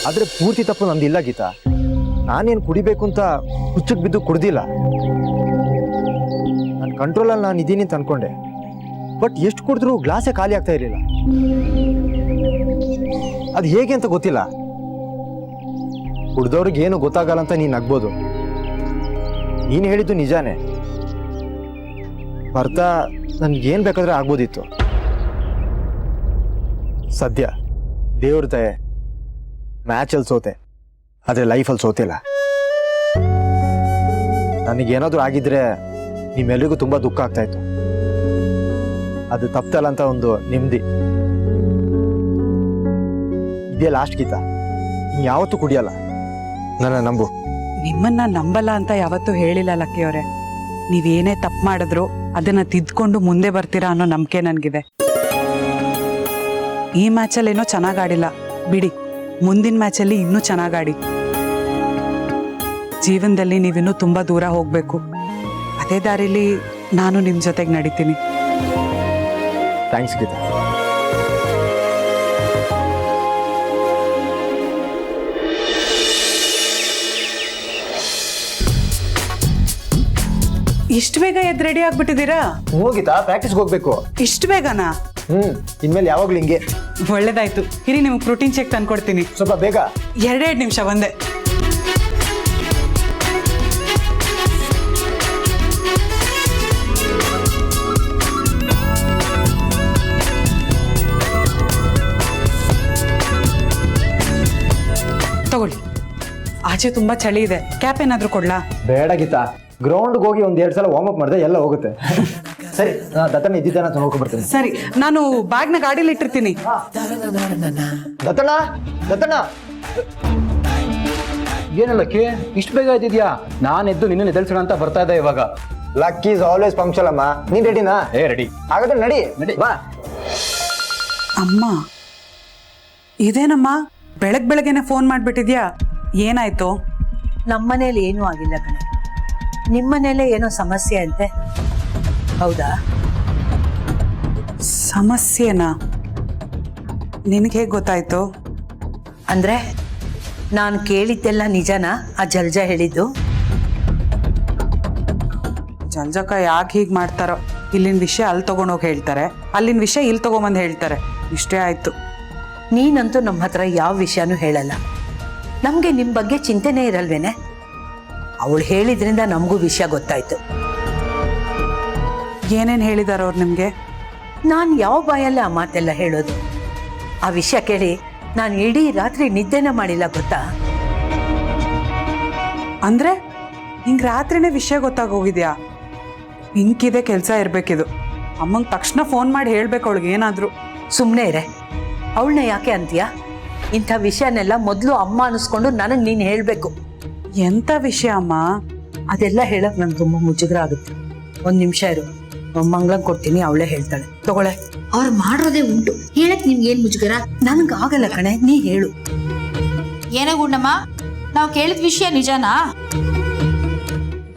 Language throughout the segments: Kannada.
ಆದರೆ ಪೂರ್ತಿ ತಪ್ಪು ನಂದಿಲ್ಲ ಗೀತಾ. ನಾನೇನು ಕುಡಿಬೇಕು ಅಂತ ಹುಚ್ಚಕ್ಕೆ ಬಿದ್ದು ಕುಡ್ದಿಲ್ಲ. ನನ್ನ ಕಂಟ್ರೋಲಲ್ಲಿ ನಾನು ಇದ್ದೀನಿ ಅಂತ ಅನ್ಕೊಂಡೆ. ಬಟ್ ಎಷ್ಟು ಕುಡಿದ್ರೂ ಗ್ಲಾಸೇ ಖಾಲಿ ಆಗ್ತಾ ಇರಲಿಲ್ಲ. ಅದು ಹೇಗೆ ಅಂತ ಗೊತ್ತಿಲ್ಲ. ಕುಡ್ದವ್ರಿಗೆ ಏನು ಗೊತ್ತಾಗಲ್ಲ ಅಂತ ನೀನು ನಗ್ಬೋದು. ನೀನು ಹೇಳಿದ್ದು ನಿಜಾನೇ. ಅರ್ಥ ನನ್ಗೇನು ಬೇಕಾದ್ರೆ ಆಗ್ಬೋದಿತ್ತು. ಸದ್ಯ ದೇವ್ರ ದಯೆ ಮ್ಯಾಚಲ್ಲಿ ಸೋತೆ, ಆದರೆ ಲೈಫಲ್ಲಿ ಸೋತಿಲ್ಲ. ನನಗೇನಾದರೂ ಆಗಿದ್ರೆ ನಿಮ್ಮೆಲ್ಲರಿಗೂ ತುಂಬ ದುಃಖ ಆಗ್ತಾಯಿತ್ತು. ಅದು ತಪ್ಪಲ್ಲ ಅಂತ ಒಂದು ನೆಮ್ಮದಿ. ಇದೇ ಲಾಸ್ಟ್ ಗೀತಾ. ಯಾವತ್ತೂ ಕುಡಿಯಲ್ಲ, ನನ್ನ ನಂಬು. ನಿಮ್ಮನ್ನ ನಂಬಲ್ಲ ಅಂತ ಯಾವತ್ತೂ ಹೇಳಿಲ್ಲ ಲಕ್ಕಿಯವರೇ. ನೀವೇನೇ ತಪ್ಪು ಮಾಡಿದ್ರು ಅದನ್ನ ತಿದ್ಕೊಂಡು ಮುಂದೆ ಬರ್ತೀರಾ ಅನ್ನೋ ನಂಬಿಕೆ ನನಗಿದೆ. ಈ ಮ್ಯಾಚಲ್ಲಿ ಏನೋ ಚೆನ್ನಾಗಿ ಆಡಿಲ್ಲ ಬಿಡಿ, ಮುಂದಿನ ಮ್ಯಾಚಲ್ಲಿ ಇನ್ನೂ ಚೆನ್ನಾಗಿ ಆಡಿ. ಜೀವನದಲ್ಲಿ ನೀವಿನ್ನೂ ತುಂಬ ದೂರ ಹೋಗಬೇಕು. ಅದೇ ದಾರಿಲಿ ನಾನು ನಿಮ್ಮ ಜೊತೆಗೆ ನಡೀತೀನಿ. ಥ್ಯಾಂಕ್ಸ್ ಗೀತಾ. ಇಷ್ಟು ಬೇಗ ಎದ್ದು ರೆಡಿ ಆಗ್ಬಿಟ್ಟಿದ್ದೀರಾ? ಹೋಗಿತಾ ಪ್ರಾಕ್ಟೀಸ್ಗೆ ಹೋಗ್ಬೇಕು. ಇಷ್ಟು ಬೇಗನಾ? ಇನ್ಮೇಲೆ ಯಾವಾಗ್ಲೂ ಹಿಂಗೆ. ಒಳ್ಳೇದಾಯ್ತು. ಇರಿ, ನಿಮ್ಗೆ ಪ್ರೋಟೀನ್ ಶೇಕ್ ತಂದ್ಕೊಡ್ತೀನಿ. ಸ್ವಲ್ಪ ಬೇಗ. 2 ನಿಮಿಷ ಒಂದೇ. ತಗೊಳ್ಳಿ. ಆಚೆ ತುಂಬಾ ಚಳಿ ಇದೆ, ಕ್ಯಾಪ್ ಏನಾದ್ರೂ ಕೊಡ್ಲಾ? ಬೇಡ ಗೀತಾ, ಗ್ರೌಂಡ್ಗೆ ಹೋಗಿ 1-2 ಸಲ ವಾರ್ಮ್ ಅಪ್ ಮಾಡಿದೆ, ಎಲ್ಲ ಹೋಗುತ್ತೆ. ಸರಿ, ದತ್ತಣ್ಣ ಇದ್ದಿದ್ದಾನ ನೋಡ್ಕೊಂಡು ಬರ್ತೀನಿ. ಸರಿ, ನಾನು ಬ್ಯಾಗ್ನ ಗಾಡಿಲಿ ಇಟ್ಟಿರ್ತೀನಿ. ದತ್ತಣ್ಣ, ದತ್ತಣ್ಣ. ಏನಲ್ಲಕ್ಕೆ ಇಷ್ಟು ಬೇಗ ಇದ್ದಿದ್ಯಾ? ನಾನು ಎದ್ದು ನಿನ್ನ ಎದಲ್ಸೋಣ ಅಂತ ಬರ್ತಾ ಇದ್ದೆ ಇವಾಗ. ಲಕ್ ಈಸ್ ಆಲ್ವೇಸ್ ಪಂಕ್ಚುಯಲ್ ಅಮ್ಮ. ನೀನ್ ರೆಡಿನಾ? ರೆಡಿ. ಹಾಗಾದ್ರೆ ನಡಿ ನಡಿ. ಬಾ. ಅಮ್ಮ, ಇದೇನಮ್ಮ ಬೆಳಗ್ಗೆನೆ ಫೋನ್ ಮಾಡ್ಬಿಟ್ಟಿದ್ಯಾ? ಏನಾಯ್ತು? ನಮ್ಮನೇಲಿ ಏನೂ ಆಗಿಲ್ಲ ಕಣೆ. ನಿಮ್ಮನೇಲೆ ಏನೋ ಸಮಸ್ಯೆ ಅಂತೆ, ಹೌದಾ? ಸಮಸ್ಯೆನಾ? ನಿನಗೆ ಹೇಗೆ ಗೊತ್ತಾಯ್ತು? ಅಂದ್ರೆ ನಾನು ಕೇಳಿದ್ದೆಲ್ಲ ನಿಜನಾ? ಆ ಜಲ್ಜಾ ಹೇಳಿದ್ದು? ಜಲ್ಜಕ್ಕ ಯಾಕೆ ಹೀಗೆ ಮಾಡ್ತಾರೋ? ಇಲ್ಲಿನ ವಿಷಯ ಅಲ್ಲಿ ತಗೊಂಡೋಗಿ ಹೇಳ್ತಾರೆ, ಅಲ್ಲಿನ ವಿಷಯ ಇಲ್ಲಿ ತಗೊಂಬಂದು ಹೇಳ್ತಾರೆ. ಇಷ್ಟೇ ಆಯ್ತು. ನೀನಂತೂ ನಮ್ಮ ಹತ್ರ ಯಾವ ವಿಷಯನೂ ಹೇಳಲ್ಲ. ನಮಗೆ ನಿಮ್ಮ ಬಗ್ಗೆ ಚಿಂತೆನೇ ಇರಲ್ವೇನೆ? ಅವಳು ಹೇಳಿದ್ರಿಂದ ನಮಗೂ ವಿಷಯ ಗೊತ್ತಾಯ್ತು. ಏನೇನು ಹೇಳಿದಾರ ಅವ್ರು ನಿಮಗೆ? ನಾನು ಯಾವ ಬಾಯಲ್ಲೇ ಆ ಮಾತೆಲ್ಲ ಹೇಳೋದು? ಆ ವಿಷಯ ಕೇಳಿ ನಾನು ಇಡೀ ರಾತ್ರಿ ನಿದ್ದೆನೇ ಮಾಡಿಲ್ಲ, ಗೊತ್ತಾ? ಅಂದ್ರೆ ನಿಂಗೆ ರಾತ್ರಿನೇ ವಿಷಯ ಗೊತ್ತಾಗೋಗಿದ್ಯಾ? ಹಿಂಗಿದೆ ಕೆಲಸ ಇರಬೇಕಿದು. ಅಮ್ಮಂಗೆ ತಕ್ಷಣ ಫೋನ್ ಮಾಡಿ ಹೇಳ್ಬೇಕು ಅವಳಿಗೆ ಏನಾದರೂ. ಸುಮ್ಮನೆ ಇರೆ. ಅವಳನ್ನ ಯಾಕೆ ಅಂತೀಯ? ಇಂಥ ವಿಷಯನೆಲ್ಲ ಮೊದಲು ಅಮ್ಮ ಅನಿಸ್ಕೊಂಡು ನನಗೆ ನೀನು ಹೇಳಬೇಕು. ಎಂಥ ವಿಷಯ ಅಮ್ಮ? ಅದೆಲ್ಲ ಹೇಳಕ್ ನಂಗೆ ತುಂಬ ಮುಜುಗರ ಆಗುತ್ತೆ. 1 ನಿಮಿಷ ಇರು, ಮಂಗಳಂಗೆ ಕೊಡ್ತೀನಿ, ಅವಳೇ ಹೇಳ್ತಾಳೆ. ತಗೊಳ್ಳೆ. ಅವ್ರು ಮಾಡೋದೇ ಉಂಟು, ಹೇಳಕ್ ನಿಮ್ಗೇನ್ ಮುಜುಗರ? ನನಗಾಗಲ್ಲ ಕಣೆ, ನೀ ಹೇಳು. ಏನೇ ಗುಂಡಮ್ಮ, ನಾವು ಕೇಳಿದ ವಿಷಯ ನಿಜನಾ?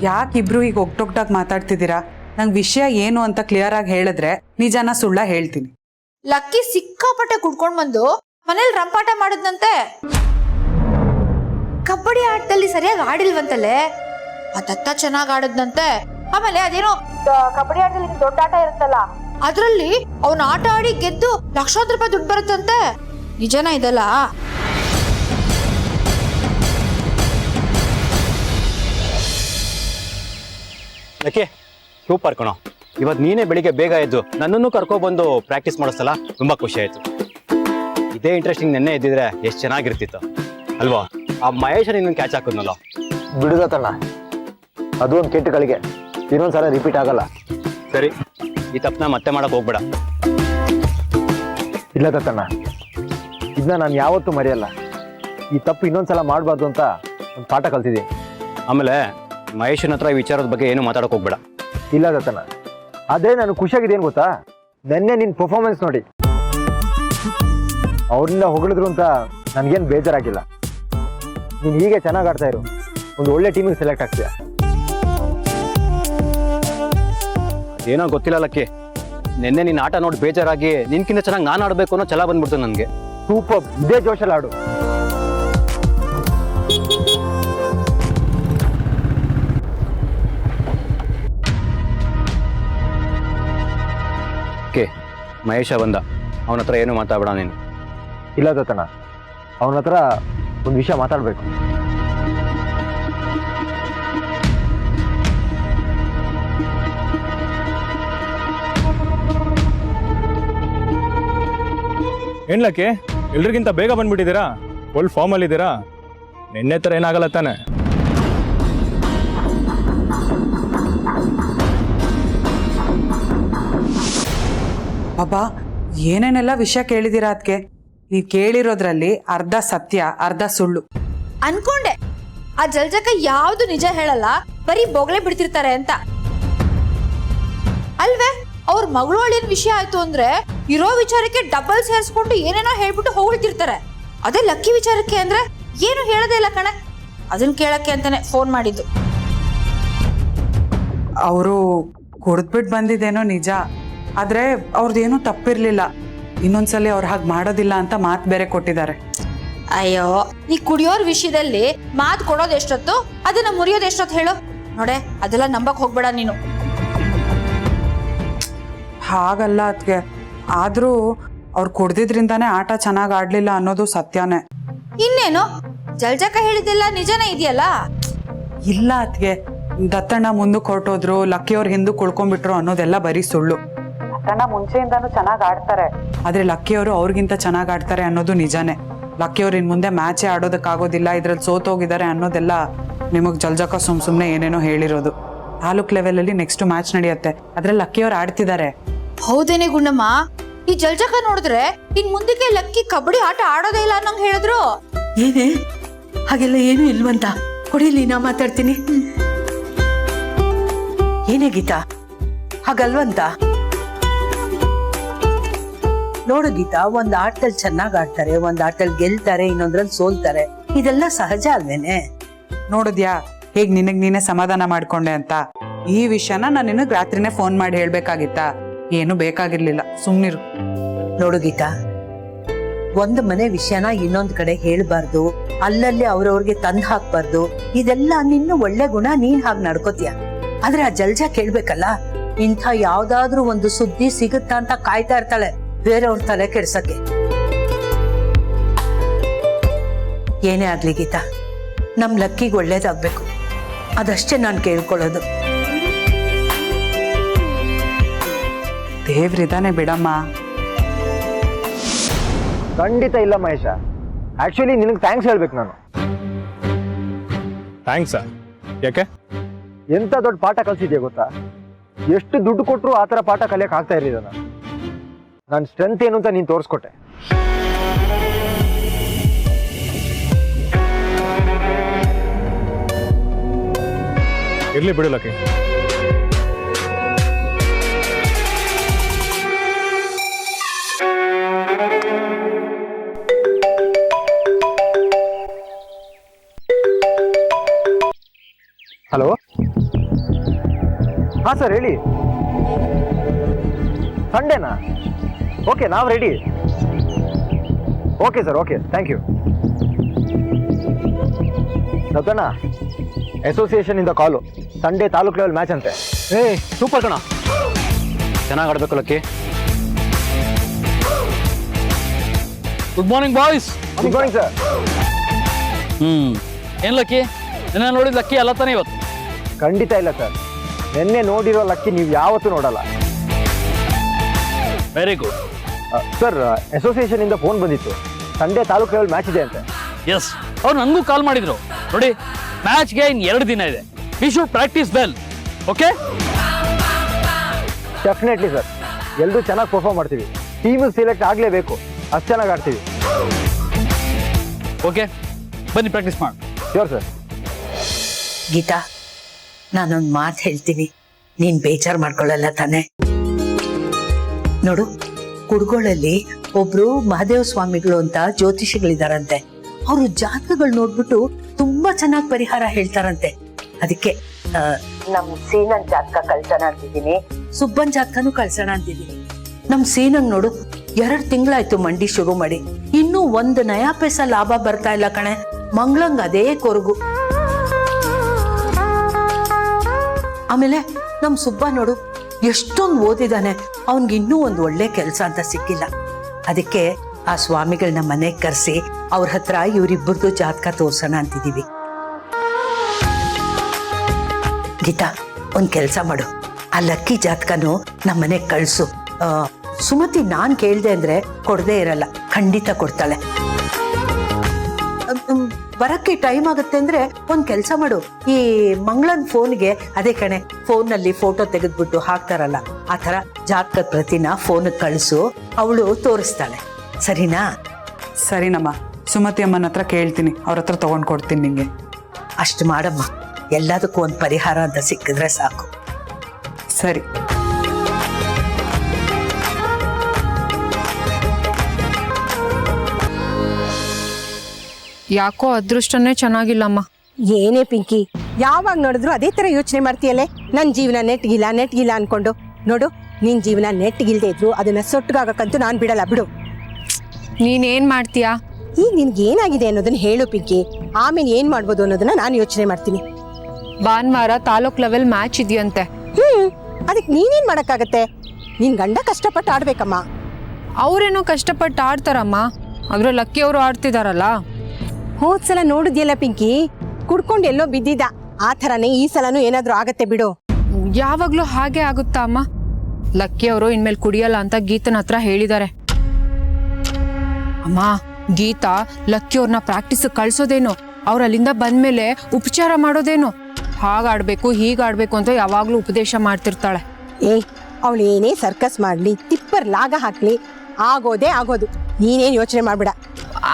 ಯಾಕಿಬ್ರು ಈಗ ಒಗ್ಟೊಗ್ಟಾಗಿ ಮಾತಾಡ್ತಿದ್ದೀರಾ? ನಂಗೆ ವಿಷಯ ಏನು ಅಂತ ಕ್ಲಿಯರ್ ಆಗಿ ಹೇಳಿದ್ರೆ ನಿಜಾನ ಸುಳ್ಳ ಹೇಳ್ತೀನಿ. ಲಕ್ಕಿ ಸಿಕ್ಕಾಪಟ್ಟೆ ಕುಡ್ಕೊಂಡ್ ಬಂದು ಮನೇಲಿ ರಂಪಾಟ ಮಾಡಿದ್ನಂತೆ. ಕಬಡ್ಡಿ ಆಟದಲ್ಲಿ ಸರಿಯಾಗಿ ಆಡಿಲ್ವಂತಲ್ಲೇ. ಆ ದತ್ತ ಚೆನ್ನಾಗ್ ಆಡದ್ನಂತೆ. ಆಮೇಲೆ ಅದೇನೋ ಕಬಡ್ಡಿ ಆಟದಲ್ಲಿ ದೊಡ್ಡ ಆಟ ಇರುತ್ತಲ್ಲ, ಅದ್ರಲ್ಲಿ ಅವನ ಆಟ ಆಡಿ ಗೆದ್ದು ಲಕ್ಷಾಂತರ ರೂಪಾಯಿ ದುಡ್ಡು ಬರುತ್ತಂತೆ. ನಿಜನಾ ಇದಲ್ಲ? ಲಕ್ಕಿ ಸೂಪರ್ ಕಣೋ. ಇವತ್ತು ನೀನೇ ಬೆಳಿಗ್ಗೆ ಬೇಗ ಎದ್ದು ನನ್ನನ್ನು ಕರ್ಕೊಬಂದು ಪ್ರಾಕ್ಟೀಸ್ ಮಾಡಿಸ್ತಲ್ಲ, ತುಂಬಾ ಖುಷಿ ಆಯ್ತು. ಇದೇ ಇಂಟ್ರೆಸ್ಟಿಂಗ್ ನೆನ್ನೆ ಇದ್ದಿದ್ರೆ ಎಷ್ಟು ಚೆನ್ನಾಗಿರ್ತಿತ್ತು ಅಲ್ವಾ? ಆ ಮಹೇಶ ನಿನ್ನ ಕ್ಯಾಚ್ ಹಾಕಿದ್ನಲ್ಲ. ಬಿಡುದತ್ತಣ್ಣ, ಅದು ಒಂದು ಕೆಟ್ಟ ಗಳಿಗೆ. ಇನ್ನೊಂದ್ಸಲ ರಿಪೀಟ್ ಆಗಲ್ಲ. ಸರಿ, ಈ ತಪ್ಪನ್ನ ಮತ್ತೆ ಮಾಡಕ್ ಹೋಗ್ಬೇಡ. ಇಲ್ಲ ದತ್ತಣ್ಣ, ಇದನ್ನ ನಾನು ಯಾವತ್ತೂ ಮರೆಯಲ್ಲ. ಈ ತಪ್ಪು ಇನ್ನೊಂದ್ಸಲ ಮಾಡಬಾರ್ದು ಅಂತ ಒಂದು ಪಾಠ ಕಲ್ತಿದ್ದೀನಿ. ಆಮೇಲೆ ಮಹೇಶನ ಹತ್ರ ಈ ವಿಚಾರದ ಬಗ್ಗೆ ಏನು ಮಾತಾಡಕ್ ಹೋಗ್ಬೇಡ. ಇಲ್ಲ ದತ್ತಣ್ಣ, ಅದೇ ನಾನು ಖುಷಿಯಾಗಿದ್ದೇನು ಗೊತ್ತಾ? ನೆನ್ನೆ ನಿನ್ನ ಪರ್ಫಾರ್ಮೆನ್ಸ್ ನೋಡಿ ಅವ್ರನ್ನ ಹೊಗಳಿದ್ರು ಅಂತ ನನಗೇನು ಬೇಜಾರಾಗಿಲ್ಲ. ನೀನು ಹೀಗೆ ಚೆನ್ನಾಗಿ ಆಡ್ತಾ ಇರು, ಒಂದು ಒಳ್ಳೆ ಟೀಮಿಗೆ ಸೆಲೆಕ್ಟ್ ಆಗ್ತೀಯ. ಏನೋ ಗೊತ್ತಿಲ್ಲ ಲಕ್ಕಿ, ನಿನ್ನೆ ನಿನ್ನ ಆಟ ನೋಡಿ ಬೇಜಾರಾಗಿ ನಿನ್ಕಿಂತ ಚೆನ್ನಾಗಿ ನಾನು ಆಡಬೇಕು ಅನ್ನೋ ಛಲ ಬಂದ್ಬಿಡ್ತು ನನಗೆ. ಸೂಪರ್, ಇದೇ ಜೋಶಲ್ಲಿ ಆಡು. ಮಹೇಶ ಬಂದ, ಅವನ ಹತ್ರ ಏನು ಮಾತಾಡಬೇಡ ನೀನು. ಇಲ್ಲ ದತ್ತಣ್ಣ, ಅವನ ಹತ್ರ ಒಂದು ವಿಷಯ ಮಾತಾಡಬೇಕು. ಏನ್ಲಕ್ಕೆ ಎಲ್ರಿಗಿಂತ ಬೇಗ ಬಂದ್ಬಿಟ್ಟಿದ್ದೀರಾ? ಫುಲ್ ಫಾರ್ಮಲ್ಲಿದ್ದೀರಾ? ನಿನ್ನೆ ಥರ ಏನಾಗಲ್ಲ ತಾನೆ? ಬಾಬಾ, ಏನೇನೆಲ್ಲ ವಿಷಯ ಕೇಳಿದ್ದೀರಾ ಅದಕ್ಕೆ? ನೀವು ಕೇಳಿರೋದ್ರಲ್ಲಿ ಅರ್ಧ ಸತ್ಯ, ಅರ್ಧ ಸುಳ್ಳು. ಅನ್ಕೊಂಡೆ ಆ ಜಲ್ಜಕ ಯಾವ್ದು ನಿಜ ಹೇಳಲ್ಲ, ಬರೀ ಬೊಗಳೆ ಬಿಡ್ತಿರ್ತಾರೆ ಅಂತ. ಅಲ್ವೇ, ಅವ್ರ ಮಗಳು ಅಳಿಯನ್ ವಿಷಯ ಆಯ್ತು ಅಂದ್ರೆ ಇರೋ ವಿಚಾರಕ್ಕೆ ಡಬಲ್ ಸೇರಿಸ್ಕೊಂಡು ಏನೇನೋ ಹೇಳ್ಬಿಟ್ಟು ಹೋಗ್ತಿರ್ತಾರೆ. ಅದೇ ಲಕ್ಕಿ ವಿಚಾರಕ್ಕೆ ಅಂದ್ರೆ ಏನು ಹೇಳದೇ ಇಲ್ಲ ಕಣೆ. ಅದನ್ನ ಕೇಳಕ್ಕೆ ಅಂತಾನೆ ಫೋನ್ ಮಾಡಿದ್ದು. ಅವರು ಕುಡ್ದ್ಬಿಟ್ಟು ಬಂದಿದ್ದೇನೋ ನಿಜ, ಆದ್ರೆ ಅವ್ರದ್ದೇನೂ ತಪ್ಪಿರ್ಲಿಲ್ಲ. ಇನ್ನೊಂದ್ಸಲಿ ಅವ್ರು ಹಾಗೆ ಮಾಡೋದಿಲ್ಲ ಅಂತ ಮಾತು ಬೇರೆ ಕೊಟ್ಟಿದ್ದಾರೆ. ಅಯ್ಯೋ, ಈ ಕುಡಿಯೋರ್ ವಿಷಯದಲ್ಲಿ ಮಾತು ಕೊಡೋದು ಎಷ್ಟೊತ್ತು, ಅದನ್ನ ಮುರಿಯೋದು ಎಷ್ಟೊತ್ತು ಹೇಳು. ನೋಡೆ, ಅದೆಲ್ಲ ನಂಬಕ್ ಹೋಗ್ಬೇಡ ನೀನು. ಹಾಗಲ್ಲ ಅದಕ್ಕೆ, ಆದ್ರೂ ಅವ್ರು ಕುಡ್ದಿದ್ರಿಂದಾನೇ ಆಟ ಚೆನ್ನಾಗಿ ಆಡ್ಲಿಲ್ಲ ಅನ್ನೋದು ಸತ್ಯನೇ. ಇನ್ನೇನು, ಜಲ್ಜಕ ಹೇಳಿದ್ದೆಲ್ಲ ನಿಜನೇ ಇದೆಯಲ್ಲ. ಇಲ್ಲ ಅದಕ್ಕೆ, ದತ್ತಣ್ಣ ಮುಂದಕ್ಕೆ ಹೊರಟೋದ್ರು, ಲಕ್ಕಿಯವ್ರ ಹಿಂದಕ್ಕೆ ಉಳ್ಕೊಂಡ್ಬಿಟ್ರು ಅನ್ನೋದೆಲ್ಲ ಬರೀ ಸುಳ್ಳು. ದತ್ತಣ್ಣ ಮುಂಚೆಯಿಂದಾನು ಚೆನ್ನಾಗಿ ಆಡ್ತಾರೆ, ಆದ್ರೆ ಲಕ್ಕಿಯವರು ಅವ್ರಿಗಿಂತ ಚೆನ್ನಾಗಿ ಆಡ್ತಾರೆ ಅನ್ನೋದು ನಿಜಾನೇ. ಲಕ್ಕಿಯವ್ರು ಇನ್ ಮುಂದೆ ಮ್ಯಾಚೇ ಆಡೋದಕ್ಕಾಗೋದಿಲ್ಲ, ಇದ್ರಲ್ಲಿ ಸೋತೋಗಿದ್ದಾರೆ ಅನ್ನೋದೆಲ್ಲ ನಿಮಗ್ ಜಲ್ಜಕ ಸುಮ್ನೆ ಏನೇನೋ ಹೇಳಿರೋದು. ತಾಲೂಕ್ ಲೆವೆಲ್ ಅಲ್ಲಿ ನೆಕ್ಸ್ಟ್ ಮ್ಯಾಚ್ ನಡೆಯುತ್ತೆ, ಅದ್ರಲ್ಲಿ ಲಕ್ಕಿಯವ್ರು ಆಡ್ತಿದ್ದಾರೆ. ಹೌದೇನೆ ಗುಂಡಮ್ಮ, ಈ ಜಲ್ಜಕ ನೋಡಿದ್ರೆ ಇನ್ ಮುಂದಕ್ಕೆ ಲಕ್ಕಿ ಕಬಡ್ಡಿ ಆಟ ಆಡೋದೇ ಇಲ್ಲ ಅನ್ನಂಗ್ ಹೇಳಿದ್ರು. ಏನೇ ಹಾಗೆಲ್ಲ ಏನು ಇಲ್ವಂತ? ಕೊಡಿಲಿ, ನಾ ಮಾತಾಡ್ತೀನಿ. ಏನೇ ಗೀತಾ, ಹಾಗಲ್ವಂತ? ನೋಡು ಗೀತಾ, ಒಂದ್ ಆಟದಲ್ಲಿ ಚೆನ್ನಾಗ್ ಆಡ್ತಾರೆ, ಒಂದ್ ಆಟದಲ್ಲಿ ಗೆಲ್ತಾರೆ, ಇನ್ನೊಂದ್ರಲ್ಲಿ ಸೋಲ್ತಾರೆ. ಇದೆಲ್ಲ ಸಹಜ ಅಲ್ವೇನೆ? ನೋಡಿದ್ಯಾ ಹೇಗ್ ನಿನಗ್ ನೀನೇ ಸಮಾಧಾನ ಮಾಡ್ಕೊಂಡೆ ಅಂತ? ಈ ವಿಷಯನ ನಾನು ನಿನಗ್ ರಾತ್ರಿನೇ ಫೋನ್ ಮಾಡಿ ಹೇಳ್ಬೇಕಾಗಿತ್ತಾ? ಏನು ಬೇಕಾಗಿರ್ಲಿಲ್ಲ, ಸುಮ್ನಿರು. ನೋಡು ಗೀತಾ, ಒಂದ್ ಮನೆ ವಿಷಯನ ಇನ್ನೊಂದ್ ಕಡೆ ಹೇಳ್ಬಾರ್ದು, ಅಲ್ಲಲ್ಲಿ ಅವ್ರವ್ರಿಗೆ ತಂದ್ ಹಾಕ್ಬಾರ್ದು. ಇದೆಲ್ಲ ನಿನ್ನ ಒಳ್ಳೆ ಗುಣ, ನೀನ್ ಹಾಗೆ ನಡ್ಕೋತೀಯ. ಆದ್ರೆ ಆ ಜಲ್ಜ ಕೇಳ್ಬೇಕಲ್ಲ, ಇಂಥ ಯಾವ್ದಾದ್ರೂ ಒಂದು ಸುದ್ದಿ ಸಿಗುತ್ತಾ ಅಂತ ಕಾಯ್ತಾ ಇರ್ತಾಳೆ ಬೇರೆಯವ್ರ ತಲೆ ಕೆಡ್ಸಕ್ಕೆ. ಏನೇ ಆಗ್ಲಿ ಗೀತಾ, ನಮ್ ಲಕ್ಕಿಗೆ ಒಳ್ಳೇದಾಗ್ಬೇಕು, ಅದಷ್ಟೇ ನಾನು ಕೇಳ್ಕೊಳ್ಳೋದು. ದೇವ್ರಿದಾನೆ ಬಿಡಮ್ಮ. ಖಂಡಿತ ಇಲ್ಲ ಮಹೇಶ, ಆಕ್ಚುಲಿ ನಿನಗೆ ಥ್ಯಾಂಕ್ಸ್ ಹೇಳ್ಬೇಕು ನಾನು. ಥ್ಯಾಂಕ್ಸಾ? ಯಾಕೆ? ಎಂತ ದೊಡ್ಡ ಪಾಠ ಕಲ್ಸಿದ್ಯಾ ಗೊತ್ತಾ? ಎಷ್ಟು ದುಡ್ಡು ಕೊಟ್ಟರು ಆ ಥರ ಪಾಠ ಕಲಿಯಕ್ಕೆ ಆಗ್ತಾ ಇರಲಿಲ್ಲ ನಾನು. ನನ್ನ ಸ್ಟ್ರೆಂತ್ ಏನು ಅಂತ ನೀನು ತೋರಿಸ್ಕೊಟ್ಟೆ. ಇರ್ಲಿ ಬಿಡು ಲಕ್ಕಿ. ಹಲೋ, ಹಾಂ ಸರ್ ಹೇಳಿ. ಸಂಡೇನಾ? ಓಕೆ, ನಾವು ready. Okay sir, okay, thank you. Dattanna, ಅಸೋಸಿಯೇಷನಿಂದ call, Sunday taluk level match ಅಂತೆ. ಸೂಪರ್ ಕಣ, ಚೆನ್ನಾಗಿ ಆಡ್ಬೇಕು Lucky. Good morning boys. Good morning sir. ಏನ್ ಲಕ್ಕಿ, ನಿನ್ನ ನೋಡಿದ ಲಕ್ಕಿ ಅಲ್ಲ ತಾನೇ ಇವತ್ತು? ಖಂಡಿತ ಇಲ್ಲ ಸರ್, ನಿನ್ನೆ ನೋಡಿರೋ ಲಕ್ಕಿ ನೀವು ಯಾವತ್ತೂ ನೋಡಲ್ಲ. ವೆರಿ ಗುಡ್ ಸರ್, ಅಸೋಸಿಯೇಷನಿಂದ ಫೋನ್ ಬಂದಿತ್ತು, ಸಂಡೇ ತಾಲೂಕ್ ಲೆವೆಲ್ ಮ್ಯಾಚ್ ಇದೆ ಅಂತೆ. ಎಸ್, ಅವ್ರು ನನಗೂ ಕಾಲ್ ಮಾಡಿದ್ರು. ನೋಡಿ, ಮ್ಯಾಚ್ಗೆ ಇನ್ 2 ದಿನ ಇದೆ. We should practice well. Okay? Definitely sir, ಎಲ್ಲರೂ ಚೆನ್ನಾಗಿ ಪರ್ಫಾರ್ಮ್ ಮಾಡ್ತೀವಿ. ಟೀಮಿಗೆ ಸೆಲೆಕ್ಟ್ ಆಗಲೇಬೇಕು, ಅಷ್ಟು ಚೆನ್ನಾಗಿ ಆಡ್ತೀವಿ. ಓಕೆ, ಬನ್ನಿ ಪ್ರಾಕ್ಟೀಸ್ ಮಾಡಿ. Sure sir. ಗೀತಾ, ನಾನೊಂದ್ ಮಾತು ಹೇಳ್ತೀನಿ, ನೀನ್ ಬೇಜಾರು ಮಾಡ್ಕೊಳ್ಳಲ್ಲ ತಾನೆ? ನೋಡು, ಕುಡ್ಗೋಳಲ್ಲಿ ಒಬ್ರು ಮಹಾದೇವ ಸ್ವಾಮಿಗಳು ಅಂತ ಜ್ಯೋತಿಷಿಗಳಿದಾರಂತೆ. ಅವರು ಜಾತಕಗಳು ನೋಡ್ಬಿಟ್ಟು ತುಂಬಾ ಚೆನ್ನಾಗಿ ಪರಿಹಾರ ಹೇಳ್ತಾರಂತೆ. ಅದಕ್ಕೆ ನಮ್ ಸೀನನ್ ಜಾತಕ ಕಳ್ಸೋಣ ಅಂತಿದ್ದೀನಿ, ಸುಬ್ಬನ್ ಜಾತಕನು ಕಳ್ಸೋಣ ಅಂತಿದ್ದೀನಿ. ನಮ್ ಸೀನಂಗ್ ನೋಡು, 2 ತಿಂಗಳಾಯ್ತು ಮಂಡಿ ಶುರು ಮಾಡಿ, ಇನ್ನೂ 1 ನಯಾ ಪೈಸಾ ಲಾಭ ಬರ್ತಾ ಇಲ್ಲ ಕಣೆ. ಮಂಗಳಂಗ್ ಅದೇ ಕೊರಗು. ಆಮೇಲೆ ನಮ್ ಸುಬ್ಬ ನೋಡು, ಎಷ್ಟೊಂದು ಓದಿದಾನೆ, ಅವನ್ಗಿನ್ನೂ ಒಂದು ಒಳ್ಳೆ ಕೆಲಸ ಅಂತ ಸಿಕ್ಕಿಲ್ಲ. ಅದಕ್ಕೆ ಆ ಸ್ವಾಮಿಗಳನ್ನ ಮನೆಗೆ ಕರೆಸಿ ಅವ್ರ ಹತ್ರ ಇವರಿಬ್ಬರದು ಜಾತಕ ತೋರ್ಸೋಣ ಅಂತಿದೀವಿ. ಗೀತಾ, ಒಂದ್ ಕೆಲಸ ಮಾಡು, ಆ ಲಕ್ಕಿ ಜಾತಕನು ನಮ್ಮ ಮನೆಗೆ ಕಳ್ಸು. ಸುಮತಿ ನಾನ್ ಕೇಳ್ದೆ ಅಂದ್ರೆ ಕೊಡದೇ ಇರಲ್ಲ, ಖಂಡಿತ ಕೊಡ್ತಾಳೆ. ಬರಕ್ಕೆ ಟೈಮ್ ಆಗುತ್ತೆ ಅಂದ್ರೆ ಒಂದ್ ಕೆಲ್ಸ ಮಾಡು, ಈ ಮಂಗಳನ್ ಫೋನ್ಗೆ, ಅದೇ ಕಣೆ ಫೋನ್ನಲ್ಲಿ ಫೋಟೋ ತೆಗೆದ್ಬಿಟ್ಟು ಹಾಕ್ತಾರಲ್ಲ, ಆ ತರ ಜಾತಕದ ಪ್ರತಿನ ಫೋನ್ ಕಳ್ಸು, ಅವಳು ತೋರಿಸ್ತಾಳೆ. ಸರಿನಾ? ಸರಿನಮ್ಮ, ಸುಮತಿ ಅಮ್ಮನ ಹತ್ರ ಕೇಳ್ತೀನಿ, ಅವ್ರ ಹತ್ರ ತಗೊಂಡ್ ಕೊಡ್ತೀನಿ ನಿಂಗೆ. ಅಷ್ಟು ಮಾಡಮ್ಮ, ಎಲ್ಲದಕ್ಕೂ ಒಂದು ಪರಿಹಾರ ಅಂತ ಸಿಕ್ಕಿದ್ರೆ ಸಾಕು. ಸರಿ. ಯಾಕೋ ಅದೃಷ್ಟನೇ ಚೆನ್ನಾಗಿಲ್ಲಮ್ಮ. ಏನೇ ಪಿಂಕಿ, ಯಾವಾಗ ನೋಡಿದ್ರು ಅದೇ ತರ ಯೋಚನೆ ಮಾಡ್ತೀಯಲ್ಲೇ. ನನ್ ಜೀವನ ನೆಟ್ಗಿಲ್ಲ ಅನ್ಕೊಂಡು ನೋಡು. ನಿನ್ ಜೀವನ ನೆಟ್ಗಿಲ್ದೇ ಇದ್ರು ಅದನ್ನ ಸೊಟ್ಟಗಾಗಕ್ಕಂತೂ ನಾನ್ ಬಿಡಲ್ಲ ಬಿಡು. ನೀನೇನ್ ಮಾಡ್ತೀಯಾ? ಈಗ ನಿನ್ಗೆ ಏನಾಗಿದೆ ಅನ್ನೋದನ್ನ ಹೇಳು ಪಿಂಕಿ, ಆಮೇಲೆ ಏನ್ ಮಾಡ್ಬೋದು ಅನ್ನೋದನ್ನ ನಾನು ಯೋಚನೆ ಮಾಡ್ತೀನಿ. ಭಾನುವಾರ ತಾಲೂಕ್ ಲೆವೆಲ್ ಮ್ಯಾಚ್ ಇದೆಯಂತೆ. ಅದಕ್ಕೆ ನೀನೇನ್ ಮಾಡಕ್ಕಾಗತ್ತೆ? ನಿನ್ ಗಂಡ ಕಷ್ಟಪಟ್ಟು ಆಡ್ಬೇಕಮ್ಮ. ಅವ್ರೇನೋ ಕಷ್ಟಪಟ್ಟು ಆಡ್ತಾರಮ್ಮ, ಆದ್ರೆ ಲಕ್ಕಿ ಅವರು ಆಡ್ತಿದಾರಲ್ಲ. ಹೋದ್ಸಲ ನೋಡಿದ್ಯಲ್ಲ ಪಿಂಕಿ, ಕುಡ್ಕೊಂಡು ಎಲ್ಲೋ ಬಿದ್ದಿದ್ದ. ಆ ಥರನೇ ಈ ಸಲನೂ ಏನಾದ್ರೂ ಆಗತ್ತೆ ಬಿಡು. ಯಾವಾಗ್ಲೂ ಹಾಗೆ ಆಗುತ್ತಾ ಅಮ್ಮ? ಲಕ್ಕಿ ಅವರು ಇನ್ಮೇಲೆ ಕುಡಿಯಲ್ಲ ಅಂತ ಗೀತನ ಹತ್ರ ಹೇಳಿದ್ದಾರೆ. ಅಮ್ಮ, ಗೀತಾ ಲಕ್ಕಿ ಅವ್ರನ್ನ ಪ್ರಾಕ್ಟೀಸ್ ಕಳ್ಸೋದೇನು, ಅವ್ರ ಅಲ್ಲಿಂದ ಬಂದ್ಮೇಲೆ ಉಪಚಾರ ಮಾಡೋದೇನು, ಹಾಗಾಡ್ಬೇಕು ಹೀಗಾಡ್ಬೇಕು ಅಂತ ಯಾವಾಗ್ಲೂ ಉಪದೇಶ ಮಾಡ್ತಿರ್ತಾಳೆ. ಅವಳು ಏನೇ ಸರ್ಕಸ್ ಮಾಡ್ಲಿ, ತಿಪ್ಪರ್ ಲಾಗ ಹಾಕ್ಲಿ, ಆಗೋದೇ ಆಗೋದು. ನೀನೇನ್ ಯೋಚನೆ ಮಾಡ್ಬೇಡ.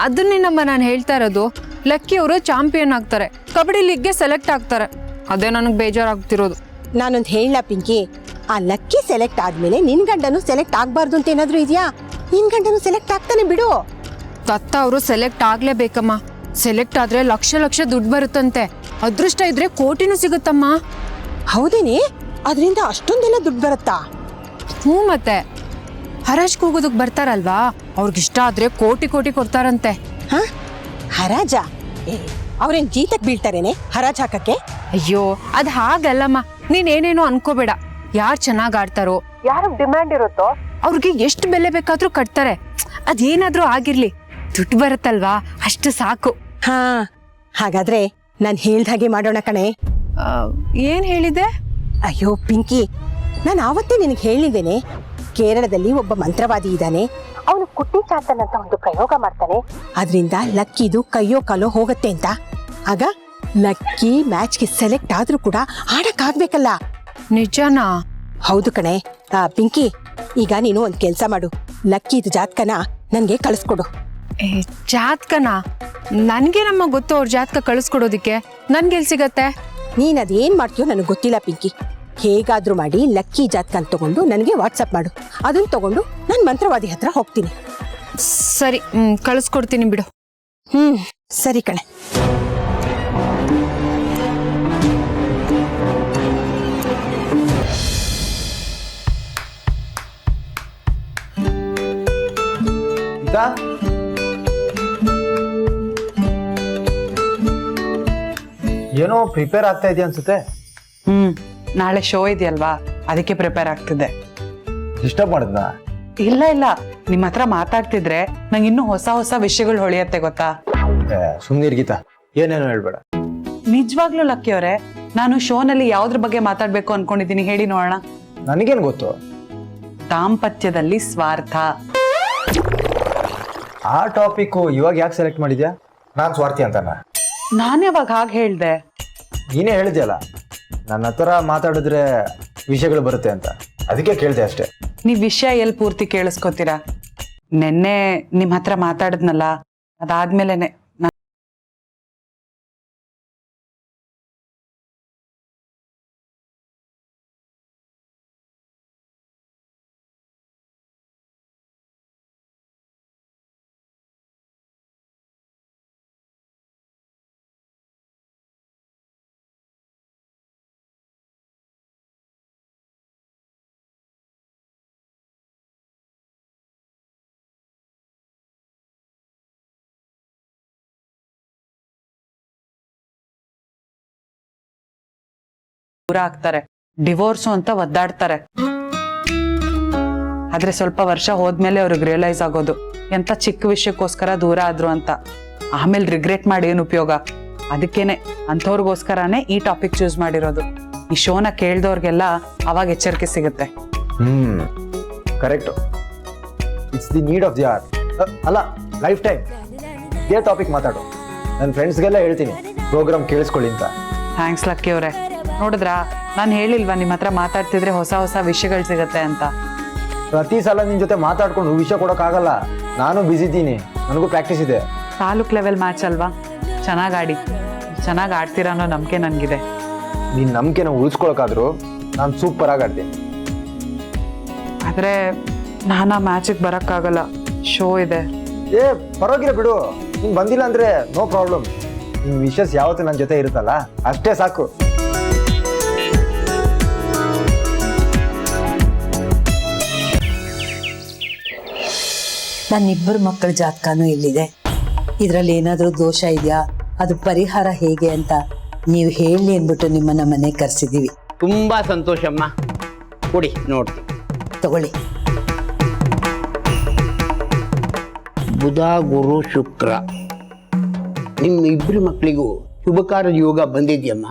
ಅದನ್ನೇನಮ್ಮ ನಾನು ಹೇಳ್ತಾ ಇರೋದು. ಲಕ್ಕಿ ಅವರು ಚಾಂಪಿಯನ್ ಆಗ್ತಾರೆ, ಕಬಡ್ಡಿ ಲೀಗ್ಗೆ ಸೆಲೆಕ್ಟ್ ಆಗ್ತಾರೆ. ಅದೇ ನನಗೆ ಬೇಜಾರಾಗ್ತಿರೋದು. ನಾನೊಂದು ಹೇಳ ಪಿಂಕಿ, ಆ ಲಕ್ಕಿ ಸೆಲೆಕ್ಟ್ ಆದ್ಮೇಲೆ ನಿನ್ ಗಂಡನು ಸೆಲೆಕ್ಟ್ ಆಗ್ಬಾರ್ದು ಅಂತ ಏನಾದ್ರೂ ಇದೆಯಾ? ನಿನ್ ಗಂಡನು ಸೆಲೆಕ್ಟ್ ಆಗ್ತಾನೆ ಬಿಡು. ದತ್ತ ಅವರು ಸೆಲೆಕ್ಟ್ ಆಗ್ಲೇಬೇಕಮ್ಮ. ಸೆಲೆಕ್ಟ್ ಆದ್ರೆ ಲಕ್ಷ ಲಕ್ಷ ದುಡ್ಡು ಬರುತ್ತಂತೆ. ಅದೃಷ್ಟ ಇದ್ರೆ ಕೋಟಿನೂ ಸಿಗುತ್ತಮ್ಮ. ಹೌದೇನೆ? ಅದರಿಂದ ಅಷ್ಟೊಂದೆಲ್ಲ ದುಡ್ಡು ಬರುತ್ತಾ? ಹ್ಞೂ, ಮತ್ತೆ ಹರಾಜ್ ಕೂಗೋದಕ್ ಬರ್ತಾರಲ್ವಾ, ಅವ್ರಿಗಿಷ್ಟ ಆದ್ರೆ ಕೋಟಿ ಕೋಟಿ ಕೊಡ್ತಾರಂತೆ. ಹ, ಹರಾಜ? ಅವ್ರೇನ್ ಜೀತಕ್ ಬೀಳ್ತಾರೇನೆ ಹರಾಜ್ ಹಾಕಕ್ಕೆ? ಅಯ್ಯೋ, ಅದ್ ಹಾಗಲ್ಲಮ್ಮ. ನೀನೇನೇನೋ ಅನ್ಕೋಬೇಡ. ಯಾರು ಚೆನ್ನಾಗ್ ಆಡ್ತಾರೋ, ಯಾರು ಡಿಮ್ಯಾಂಡ್ ಇರುತ್ತೋ ಅವ್ರಿಗೆ ಎಷ್ಟು ಬೆಲೆ ಬೇಕಾದ್ರೂ ಕಟ್ತಾರೆ. ಅದೇನಾದ್ರೂ ಆಗಿರ್ಲಿ, ದುಡ್ಡು ಬರುತ್ತಲ್ವಾ, ಅಷ್ಟು ಸಾಕು. ಹಾ, ಹಾಗಾದ್ರೆ ನಾನ್ ಹೇಳ್ದಾಗೆ ಮಾಡೋಣ ಕಣೆ. ಏನ್ ಹೇಳಿದೆ? ಅಯ್ಯೋ ಪಿಂಕಿ, ನಾನು ಆವತ್ತೇ ನಿನಗೆ ಹೇಳಿದ್ದೇನೆ, ಕೇರಳದಲ್ಲಿ ಒಬ್ಬ ಮಂತ್ರವಾದಿ ಇದ್ದಾನೆ. ಅವನು ಕುಟ್ಟಿ ಚಾತನ್ ಅಂತ ಒಂದು ಪ್ರಯೋಗ ಮಾಡ್ತಾನೆ. ಅದರಿಂದ ಲಕ್ಕಿದು ಕೈಯೋ ಕಾಲೋ ಹೋಗುತ್ತೆ ಅಂತ. ಆಗ ಲಕ್ಕಿ ಮ್ಯಾಚ್ಗೆ ಸೆಲೆಕ್ಟ್ ಆದ್ರೂ ಕೂಡ ಆಡಕ್ ಆಗ್ಬೇಕಲ್ಲ. ನಿಜನಾ? ಹೌದು ಕಣೆ. ಪಿಂಕಿ, ಈಗ ನೀನು ಒಂದ್ ಕೆಲ್ಸ ಮಾಡು, ಲಕ್ಕಿದು ಜಾತಕನ ನನ್ಗೆ ಕಳಿಸ್ಕೊಡು. ಜಾತಕನ? ನನ್ಗೆ ನಮ್ಮ ಗೊತ್ತು ಅವ್ರ ಜಾತಕ ಕಳಿಸ್ಕೊಡೋದಿಕ್ಕೆ. ನನ್ಗೆಲ್ ಸಿಗತ್ತೆ? ನೀನ್ ಅದೇನ್ ಮಾಡ್ತೀಯೋ ನನಗೆ ಗೊತ್ತಿಲ್ಲ ಪಿಂಕಿ. ಹೇಗಾದ್ರೂ ಮಾಡಿ ಲಕ್ಕಿ ಜಾತಕ ತಗೊಂಡು ನನಗೆ ವಾಟ್ಸಪ್ ಮಾಡು. ಅದನ್ನ ತಗೊಂಡು ನಾನು ಮಂತ್ರವಾದಿ ಹತ್ರ ಹೋಗ್ತೀನಿ. ಸರಿ, ಕಳಿಸ್ಕೊಡ್ತೀನಿ ಬಿಡು. ಸರಿ ಕಣೆ. ಏನೋ ಪ್ರಿಪೇರ್ ಆಗ್ತಾ ಇದೆಯಾ ಅನ್ಸುತ್ತೆ. ನಾಳೆ ಶೋ ಇದೆಯಲ್ವಾ, ಅದಕ್ಕೆ ಪ್ರಿಪೇರ್ ಆಗ್ತಿದ್ದೆ. ಡಿಸ್ಟರ್ಬ್ ಮಾಡಿದ್ನಾ? ಇಲ್ಲ ಇಲ್ಲ, ನಿಮ್ಮ ಹತ್ರ ಮಾತಾಡ್ತಿದ್ರೆ ನಂಗೆ ಇನ್ನೂ ಹೊಸ ಹೊಸ ವಿಷಯಗಳು ಹೊಳಿಯತ್ತೆ ಗೊತ್ತಾ. ಸುಮ್ನೀರ್ ಗೀತಾ, ಏನೇನೋ ಹೇಳ್ಬೇಡ. ನಿಜವಾಗ್ಲೂ ಲಕ್ಕಿ ಅವರೇ, ನಾನು ಶೋನಲ್ಲಿ ಯಾವ್ದ್ರ ಬಗ್ಗೆ ಮಾತಾಡ್ಬೇಕು ಅನ್ಕೊಂಡಿದ್ದೀನಿ ಹೇಳಿ ನೋಡೋಣ. ನನಗೇನ್ ಗೊತ್ತು? ದಾಂಪತ್ಯದಲ್ಲಿ ಸ್ವಾರ್ಥ. ಆ ಟಾಪಿಕ್ ಇವಾಗ ಯಾಕೆ ಸೆಲೆಕ್ಟ್ ಮಾಡಿದ್ಯಾ? ನಾನ್ ಸ್ವಾರ್ಥಿ ಅಂತಾನ? ನಾನು ಯಾವಾಗ ಹಾಗೆ ಹೇಳ್ದೆ? ನೀನೇ ಹೇಳಿದ್ಯಲ್ಲ, ನನ್ನ ಹತ್ರ ಮಾತಾಡಿದ್ರೆ ವಿಷಯಗಳು ಬರುತ್ತೆ ಅಂತ, ಅದಕ್ಕೆ ಕೇಳ್ದೆ ಅಷ್ಟೇ. ನೀವ್ ವಿಷಯ ಎಲ್ಲಿ ಪೂರ್ತಿ ಕೇಳಿಸ್ಕೊತೀರಾ? ನೆನ್ನೆ ನಿಮ್ ಹತ್ರ ಮಾತಾಡಿದ್ನಲ್ಲ, ಅದಾದ್ಮೇಲೆನೆ ದೂರ ಆಗ್ತಾರೆ, ಡಿವೋರ್ಸು ಅಂತ ಒದ್ದಾಡ್ತಾರೆ. ಆದ್ರೆ ಸ್ವಲ್ಪ ವರ್ಷ ಹೋದ್ಮೇಲೆ ಅವ್ರಿಗೆ ರಿಯಲೈಸ್ ಆಗೋದು ಎಂತ ಚಿಕ್ಕ ವಿಷಯಕ್ಕೋಸ್ಕರ ದೂರ ಆದ್ರು ಅಂತ. ಆಮೇಲೆ ರಿಗ್ರೆಟ್ ಮಾಡಿ ಏನು ಉಪಯೋಗ? ಅದಕ್ಕೇನೆ ಅಂಥವ್ರಿಗೋಸ್ಕರನೇ ಈ ಟಾಪಿಕ್ ಚೂಸ್ ಮಾಡಿರೋದು. ಈ ಶೋನ ಕೇಳ್ದವ್ರಿಗೆಲ್ಲ ಅವಾಗ ಎಚ್ಚರಿಕೆ ಸಿಗುತ್ತೆ. Correct. It's the need of the hour. ಅಲ್ಲ, ಲೈಫ್ ಟೈಮ್ ಇದೇ ಟಾಪಿಕ್ ಮಾತಾಡು. ನನ್ನ ಫ್ರೆಂಡ್ಸ್ಗೆಲ್ಲ ಹೇಳ್ತೀನಿ ಪ್ರೋಗ್ರಾಮ್ ಕೇಳಿಸ್ಕೊಳ್ಳಿ ಅಂತ. ಥ್ಯಾಂಕ್ಸ್ ಲಕ್ಕಿ ಅವರೇ. ನೋಡಿದ್ರಾ, ನಾನು ಹೇಳಿಲ್ವಾ ನಿಮ್ಮ ಹತ್ರ ಮಾತಾಡ್ತಿದ್ರೆ ಹೊಸ ಹೊಸ ವಿಷಯಗಳು ಸಿಗತ್ತೆ ಅಂತ. ಪ್ರತಿ ಸಲ ನಿನ್ ಜೊತೆ ಮಾತಾಡ್ಕೊಂಡು ವಿಷಯ ಕೊಡೋಕ್ಕಾಗಲ್ಲ. ನಾನು ಬಿಸಿ ಇದ್ದೀನಿ, ನನಗೂ ಪ್ರಾಕ್ಟೀಸ್ ಇದೆ. ತಾಲೂಕ್ ಲೆವೆಲ್ ಮ್ಯಾಚ್ ಅಲ್ವಾ, ಚೆನ್ನಾಗಿ ಆಡ್ತೀರಾ ಅನ್ನೋ ನಂಬಿಕೆ ನನಗಿದೆ. ನಿನ್ನ ನಂಬಿಕೆನ ಉಳಿಸ್ಕೊಳಕ್ಕಾದ್ರು ನಾನು ಸೂಪರ್ ಆಗಿ ಆಡ್ತೀನಿ. ಆದ್ರೆ ನಾನು ಆ ಮ್ಯಾಚಿಗೆ ಬರೋಕ್ಕಾಗಲ್ಲ, ಶೋ ಇದೆ. ಏ ಪರವಾಗಿಲ್ಲ ಬಿಡು, ನೀನ್ ಬಂದಿಲ್ಲ ಅಂದ್ರೆ ನೋ ಪ್ರಾಬ್ಲಮ್. ನಿನ್ ವಿಷಸ್ ಯಾವತ್ತು ನನ್ನ ಜೊತೆ ಇರುತ್ತಲ್ಲ ಅಷ್ಟೇ ಸಾಕು. ನನ್ನಿಬ್ಬರು ಮಕ್ಕಳ ಜಾತಕನೂ ಇಲ್ಲಿದೆ. ಇದರಲ್ಲಿ ಏನಾದರೂ ದೋಷ ಇದೆಯಾ, ಅದು ಪರಿಹಾರ ಹೇಗೆ ಅಂತ ನೀವು ಹೇಳಿ ಅಂದ್ಬಿಟ್ಟು ನಿಮ್ಮನ್ನ ಮನೆ ಕರೆಸಿದ್ದೀವಿ. ತುಂಬಾ ಸಂತೋಷಮ್ಮ, ಕೊಡಿ ನೋಡ್ತೀನಿ. ತಗೊಳ್ಳಿ. ಬುಧ ಗುರು ಶುಕ್ರ ನಿಮ್ಮ ಇಬ್ಬರು ಮಕ್ಕಳಿಗೂ ಶುಭಕಾರದ ಯೋಗ ಬಂದಿದ್ಯಮ್ಮ.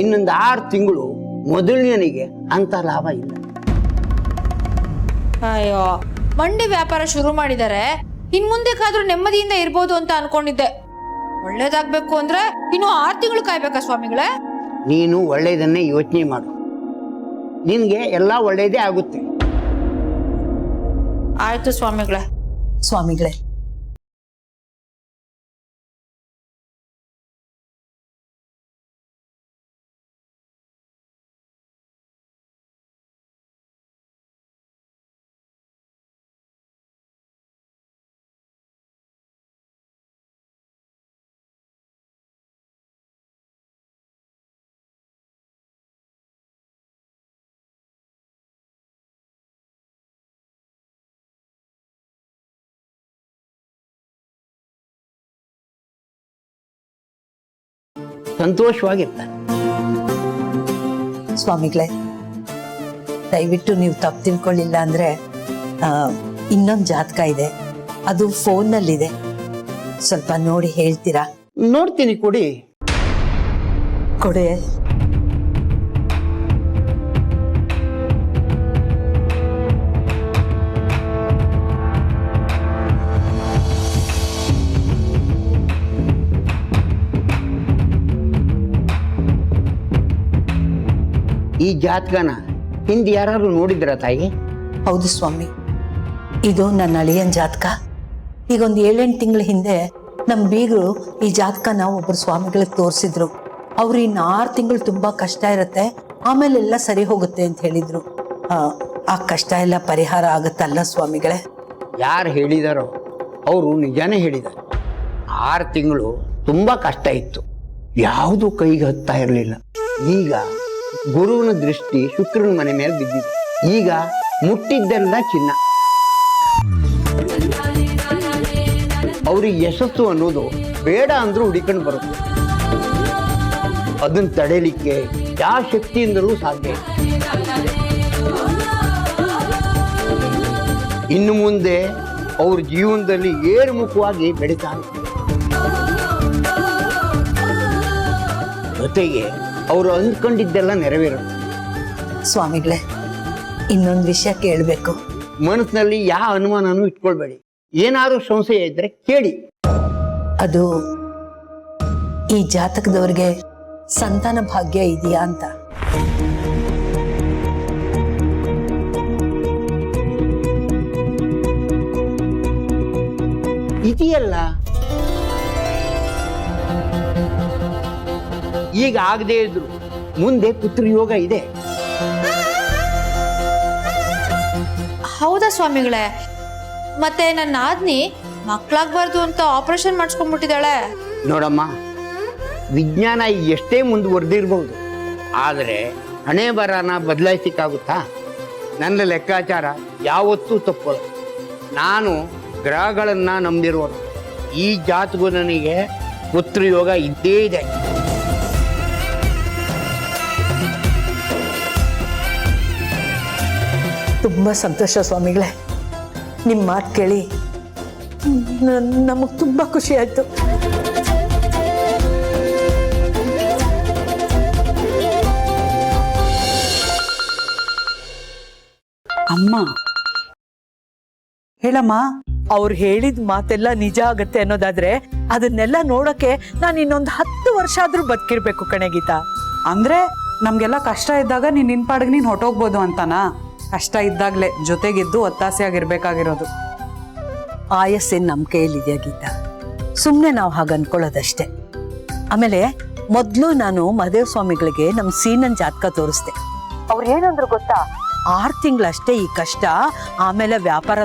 ಇನ್ನೊಂದು 6 ತಿಂಗಳು ಮೊದಲನೇನಿಗೆ ಅಂತ ಲಾಭ ಇಲ್ಲ. ಅಯ್ಯೋ, ಮಂಡಿ ವ್ಯಾಪಾರ ಶುರು ಮಾಡಿದ್ದಾರೆ. ಇನ್ ಮುಂದಕ್ಕಾದ್ರೂ ನೆಮ್ಮದಿಯಿಂದ ಇರ್ಬೋದು ಅಂತ ಅನ್ಕೊಂಡಿದ್ದೆ. ಒಳ್ಳೇದಾಗ್ಬೇಕು ಅಂದ್ರೆ ಇನ್ನು 6 ತಿಂಗಳು ಕಾಯ್ಬೇಕಾ ಸ್ವಾಮಿಗಳೇ? ನೀನು ಒಳ್ಳೆಯದನ್ನೇ ಯೋಚನೆ ಮಾಡು, ನಿನ್ಗೆ ಎಲ್ಲ ಒಳ್ಳೆಯದೇ ಆಗುತ್ತೆ. ಆಯ್ತು ಸ್ವಾಮಿಗಳೇ. ಸ್ವಾಮಿಗಳೇ, ಸಂತೋಷವಾಗಿರ್ತಾರೆ. ಸ್ವಾಮಿಗಳೇ, ದಯವಿಟ್ಟು ನೀವು ತಪ್ಪು ತಿಳ್ಕೊಳ್ಳಿಲ್ಲ ಅಂದ್ರೆ ಇನ್ನೊಂದು ಜಾತಕ ಇದೆ, ಅದು ಫೋನ್ನಲ್ಲಿದೆ, ಸ್ವಲ್ಪ ನೋಡಿ ಹೇಳ್ತೀರಾ? ನೋಡ್ತೀನಿ, ಕೊಡಿ. ಕೊಡೆ. ಈ ಜಾತಕನ ಹಿಂದೆ ಯಾರು ನೋಡಿದ್ರ ತಾಯಿ? ಹೌದು ಸ್ವಾಮಿ, ಇದು ನನ್ನ ಅಳಿಯನ್ ಜಾತಕ. ಈಗ ಒಂದು 7-8 ತಿಂಗಳ ಹಿಂದೆ ನಮ್ಮ ಬೀಗರು ಈ ಜಾತಕನ ಒಬ್ಬರು ಸ್ವಾಮಿಗಳಿಗೆ ತೋರಿಸಿದ್ರು. ಅವ್ರು ಇನ್ನು 6 ತಿಂಗಳು ತುಂಬಾ ಕಷ್ಟ ಇರುತ್ತೆ, ಆಮೇಲೆ ಎಲ್ಲ ಸರಿ ಹೋಗುತ್ತೆ ಅಂತ ಹೇಳಿದ್ರು. ಆ ಕಷ್ಟ ಎಲ್ಲ ಪರಿಹಾರ ಆಗುತ್ತಲ್ಲ ಸ್ವಾಮಿಗಳೇ? ಯಾರು ಹೇಳಿದಾರೋ ಅವರು ನಿಜಾನೇ ಹೇಳಿದ್ದಾರೆ. 6 ತಿಂಗಳು ತುಂಬಾ ಕಷ್ಟ ಇತ್ತು, ಯಾವುದು ಕೈಗೆ ಹತ್ತಾ ಇರಲಿಲ್ಲ. ಈಗ ಗುರುವಿನ ದೃಷ್ಟಿ ಶುಕ್ರನ ಮನೆ ಮೇಲೆ ಬಿದ್ದಿದೆ. ಈಗ ಮುಟ್ಟಿದ್ದೆಲ್ಲ ಚಿನ್ನ. ಅವ್ರಿಗೆ ಯಶಸ್ಸು ಅನ್ನೋದು ಬೇಡ ಅಂದ್ರೂ ಹುಡಿಕೊಂಡು ಬರುತ್ತೆ. ಅದನ್ನ ತಡೆಯಲಿಕ್ಕೆ ಯಾವ ಶಕ್ತಿಯಿಂದಲೂ ಸಾಧ್ಯ ಇಲ್ಲ. ಇನ್ನು ಮುಂದೆ ಅವ್ರ ಜೀವನದಲ್ಲಿ ಏರುಮುಖವಾಗಿ ಬೆಳೀತಾರೆ. ಜೊತೆಗೆ ಅವರು ಅಂದ್ಕೊಂಡಿದ್ದೆಲ್ಲ ನೆರವೇರುತ್ತೆ. ಸ್ವಾಮಿಗಳೇ, ಇನ್ನೊಂದು ವಿಷಯ ಕೇಳಬೇಕು. ಮನಸ್ಸಿನಲ್ಲಿ ಯಾವ ಅನುಮಾನನೂ ಇಟ್ಕೊಳ್ಬೇಡಿ. ಏನಾದ್ರು ಸಂಶಯ ಇದ್ರೆ ಕೇಳಿ. ಅದು ಈ ಜಾತಕದವ್ರಿಗೆ ಸಂತಾನ ಭಾಗ್ಯ ಇದೆಯಾ ಅಂತ. ಇದೆಯಲ್ಲ, ಈಗ ಆಗದೆ ಇದ್ರು ಮುಂದೆ ಪುತ್ರ ಯೋಗ ಇದೆ. ಹೌದಾ ಸ್ವಾಮಿಗಳೇ? ಮತ್ತೆ ನನ್ನ ಆದ್ನಿ ಮಕ್ಳಾಗ್ಬಾರ್ದು ಅಂತ ಆಪರೇಷನ್ ಮಾಡಿಸ್ಕೊಂಡ್ಬಿಟ್ಟಿದ್ದಾಳೆ. ನೋಡಮ್ಮ, ವಿಜ್ಞಾನ ಎಷ್ಟೇ ಮುಂದುವರೆದಿರ್ಬೋದು, ಆದರೆ ಹಣೆ ಬರನ ಬದಲಾಯಿಸಕ್ಕಾಗುತ್ತಾ? ನನ್ನ ಲೆಕ್ಕಾಚಾರ ಯಾವತ್ತೂ ತಪ್ಪಲ್ಲ. ನಾನು ಗ್ರಹಗಳನ್ನ ನಂಬಿರೋನು. ಈ ಜಾತಕವು ನನಗೆ ಪುತ್ರ ಯೋಗ ಇದ್ದೇ ಇದೆ. ತುಂಬ ಸಂತೋಷ ಸ್ವಾಮಿಗಳೇ. ನಿಮ್ಮ ಮಾತು ಕೇಳಿ ನಮಗೆ ತುಂಬ ಖುಷಿ ಆಯಿತು. ಅಮ್ಮ ಹೇಳಮ್ಮ. ಅವ್ರು ಹೇಳಿದ ಮಾತೆಲ್ಲ ನಿಜ ಆಗತ್ತೆ ಅನ್ನೋದಾದ್ರೆ ಅದನ್ನೆಲ್ಲ ನೋಡಕ್ಕೆ ನಾನು ಇನ್ನೊಂದು 10 ವರ್ಷ ಆದ್ರೂ ಬದುಕಿರ್ಬೇಕು ಕಣೆ ಗೀತಾ. ಅಂದ್ರೆ ನಮ್ಗೆಲ್ಲ ಕಷ್ಟ ಇದ್ದಾಗ ನಿನ್ ಪಾಡಿಗೆ ನೀನ್ ಹೊಟ್ಟೋಗ್ಬೋದು ಅಂತಾನಾ? ಕಷ್ಟ ಇದ್ದಾಗ್ಲೇ ಜೊತೆಗಿದ್ದು ಒತ್ತಾಸೆಯಾಗಿರ್ಬೇಕಾಗಿರೋದು. ಆಯಸ್ಸೇನು ನಮ್ಮ ಕೈಯಲ್ಲಿದೆಯಾ ಗೀತಾ? ಸುಮ್ಮನೆ ನಾವು ಹಾಗೆ ಅನ್ಕೊಳ್ಳೋದಷ್ಟೇ. ಆಮೇಲೆ ಮೊದಲು ನಾನು ಮಹದೇವ ಸ್ವಾಮಿಗಳಿಗೆ ನಮ್ಮ ಸೀನನ್ ಜಾತಕ ತೋರಿಸ್ದೆ. ಅವ್ರು ಏನಂದ್ರು ಗೊತ್ತಾ, 6 ತಿಂಗಳಷ್ಟೇ ಈ ಕಷ್ಟ, ಆಮೇಲೆ ವ್ಯಾಪಾರ